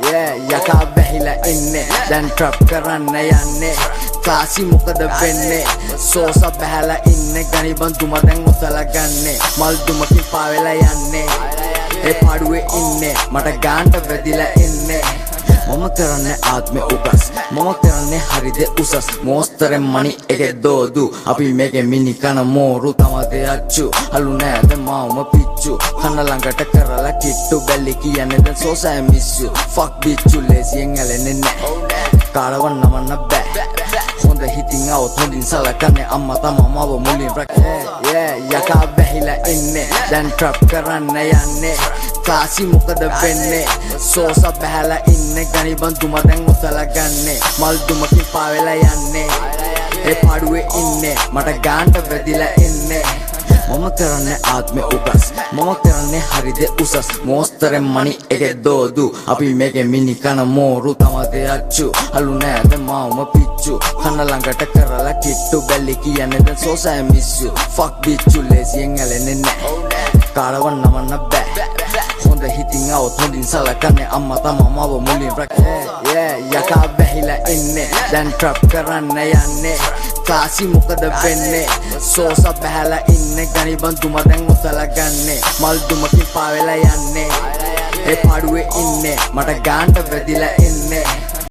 යකා බැහිලා ඉන්නේ දැන් ට්‍රැප් කරන්න යන්නේ කාසි මොකද වෙන්නේ සෝස බැහැලා ඉන්නේ ගනිබන් දුම දැන් උසලා ගන්නේ මල් දුමකින් පාවෙලා යන්නේ ඒ පාඩුවේ ඉන්නේ මට ගාන්ට වැදිලා ඉන්නේ මම කරන්නේ ආත්මේ උගස් මම කරන්නේ හරිද උසස් මොස්තරෙන් මණි එකේ දෝදු අපි මේකේ මිනි කන මෝරු තමතේ අච්චු අලු නෑද මාවම පිච්චු කන ළඟට කරලා කිට්ටු බැලි කියන්නේ දැන් සෝස I miss you fuck bitch ලේසියෙන් ඇලෙන්නේ නෑ කාලව නමන්න බෑ හොඳ හිතින් આવොත් හොඳින් සලකන්නේ අම්මා තමා මව මුලින් යකා බැහිලා ඉන්නේ දැන් ට්‍රැප් කරන්න යන්නේ කාසි මොකද වෙන්නේ සෝස බැහැලා ඉන්නේ ගනිබන් දුම දැන් උසලා ගන්නේ මල් දුමකින් පාවෙලා යන්නේ ඒ පාඩුවේ ඉන්නේ මට ගාන්ට වැදිලා ඉන්නේ මම කරන්නේ ආත්මේ උගස් මම කරන්නේ හරිද උසස් මොස්තරෙන් මණි එකේ දෝදු අපි මේකේ මිනි කන මෝරු තමතේ අච්චු අලු නෑද මාවම පිච්චු කන ළඟට කරලා කිට්ටු බැලි කියන්නේ දැන් සෝස I miss you fuck bitch ලේසියෙන් ඇලෙන්නේ නෑ කාලව නමන්න බෑ හොඳ හිතින් આવොත් හොඳින් සලකන්නේ අම්මා තමා මව මුලින් යකා බැහිලා ඉන්නේ දැන් ට්‍රැප් කරන්න යන්නේ කාසි මොකද වෙන්නේ සෝස බැහැලා ඉන්නේ ගනිබන් දුම දැන් උසලා ගන්නේ මල් දුමකින් පාවෙලා යන්නේ ඒ පාඩුවේ ඉන්නේ මට ගාන්ට වැදිලා ඉන්නේ